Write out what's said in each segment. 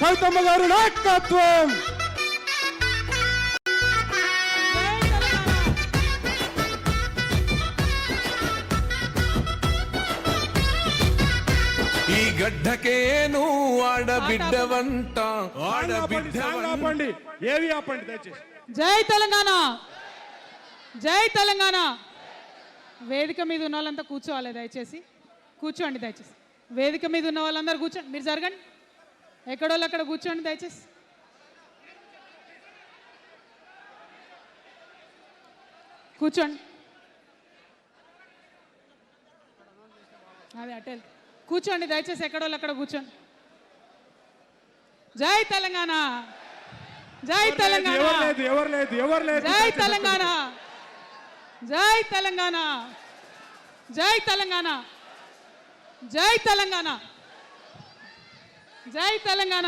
కవితమ్మ గారి నాయకత్వం. ఈ గడ్డకే నువ్వు ఆడబిడ్డవంట. ఆపండి, ఏవి ఆపండి దయచేసి. జై తెలంగాణ, జై తెలంగాణ. వేదిక మీద ఉన్న వాళ్ళంతా కూర్చోవాలి దయచేసి, కూర్చోండి దయచేసి. వేదిక మీద ఉన్న వాళ్ళందరూ కూర్చోండి, మీరు జరగండి, ఎక్కడోళ్ళు అక్కడ కూర్చోండి దయచేసి. కూర్చోండి, అదే అటెల్ కూర్చోండి దయచేసి, ఎక్కడోళ్ళు అక్కడ కూర్చోండి. జై తెలంగాణ, జై తెలంగాణ, జై తెలంగాణ, జై తెలంగాణ, జై తెలంగాణ, జై తెలంగాణ, జై తెలంగాణ.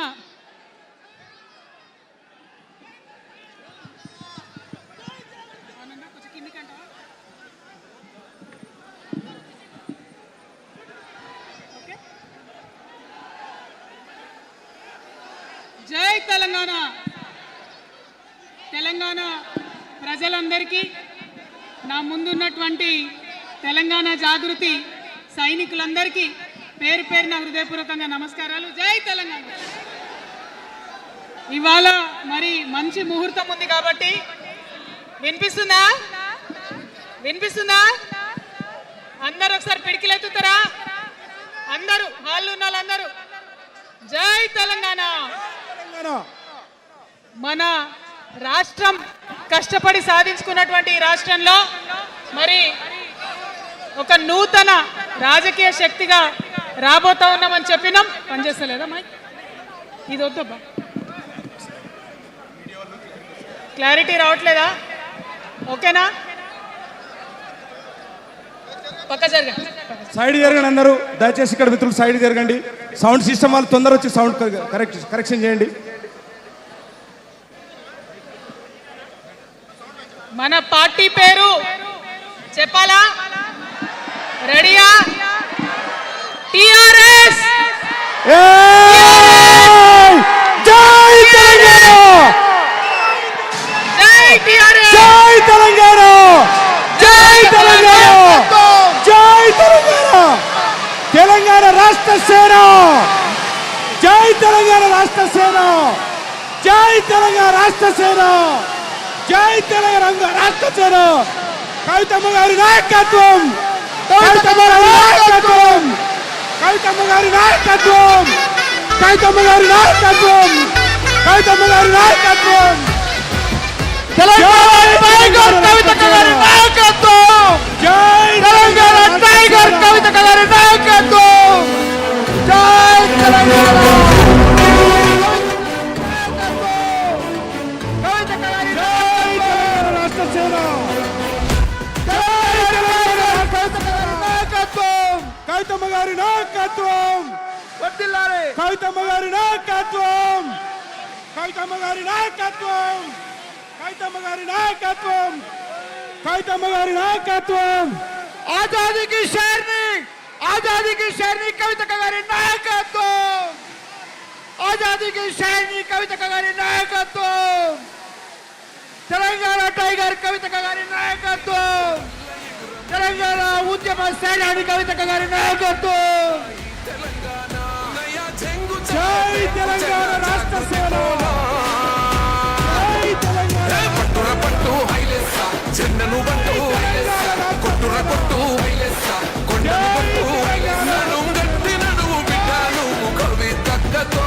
జై తెలంగాణ. తెలంగాణ ప్రజలందరికీ, నా ముందున్నటువంటి తెలంగాణ జాగృతి సైనికులందరికీ పేరు పేరున హృదయపూర్వకంగా నమస్కారాలు. జై తెలంగాణ. ఇవాళ మరి మంచి ముహూర్తం ఉంది కాబట్టి వినిపిస్తుందా? వినిపిస్తుందా? అందరూ ఒకసారి పిడికిలెత్తుతారా? అందరూ హాల్లో ఉన్న వాళ్ళందరూ జై తెలంగాణ. మన రాష్ట్రం కష్టపడి సాధించుకున్నటువంటి ఈ రాష్ట్రంలో మరి ఒక నూతన రాజకీయ శక్తిగా రాబోతా ఉన్నామని చెప్పినాం. పనిచేస్తలేదా మైక్? ఇది వద్దబ్బా, క్లారిటీ రావట్లేదా? ఓకేనా? పక్క జరగండి, సైడ్ జరగండి అందరూ దయచేసి. ఇక్కడ మిత్రులు సైడ్ జరగండి. సౌండ్ సిస్టమ్ వాళ్ళు తొందర వచ్చి సౌండ్ కరెక్షన్ చేయండి. మన పార్టీ పేరు చెప్పాలా? రెడీయా? టిఆర్ఎస్. జై తెలంగాణ, జై టిఆర్ఎస్, జై తెలంగాణ, జై తెలంగాణ, జై తెలంగాణ. తెలంగాణ రాష్ట్ర సేన, జై తెలంగాణ రాష్ట్ర సేన, జై తెలంగాణ రాష్ట్ర సేన, జై తెలంగాణ రాష్ట్ర సేన. కవితమ్మ గారి నాయకత్వం, కవితమ్మ గారి నాయకత్వం, కవితమ్మ గారి నాయకత్వం, కవితమ్మ గారి నాయకత్వం, కవితమ్మ గారి నాయకత్వం. తెలంగాణ టైగర్ కవితమ్మ గారి నాయకత్వం. జై తెలంగాణ టైగర్ కవితమ్మ గారి నాయకత్వం. జై తెలంగాణ. కవితమ్మ గారి నాయకత్వం, కవితమ్మ గారి నాయకత్వం, కవితమ్మ గారి నాయకత్వం, కవితమ్మ గారి నాయకత్వం, కవితమ్మ గారి నాయకత్వం. ఆజాదీ కి షేర్ని, ఆజాదీ కి షేర్ని కవితమ్మ గారి నాయకత్వం, ఆజాదీ కి షేర్ని కవితమ్మ గారి నాయకత్వం. తెలంగాణ టైగర్ కవితమ్మ గారి నాయకత్వం, తెలంగాణ ఉద్యమ సేనాని కవితమ్మ గారి నాయకత్వం. జై తెలంగాణ రాష్ట్ర సేన, జై తెలంగాణ. పట్టుర పట్టు హైలెస్స, చెన్నను పట్టు కొట్టుర కొట్టు కొండను పట్టు నడుము గట్టి నడుము బిడ్డ నువ్వు కవితక్కతో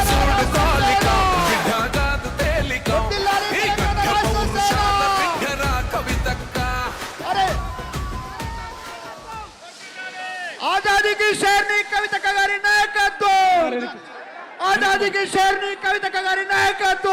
చూడు కాలిక బిడ్డ కాదు తేలిక. ఈ గడ్డ పౌరుషాల బిడ్డరా కవితక్క. आजादी की शेरनी कविता कगारी नायकत्व, आजादी की शेरनी कविता कगारी नायकत्व.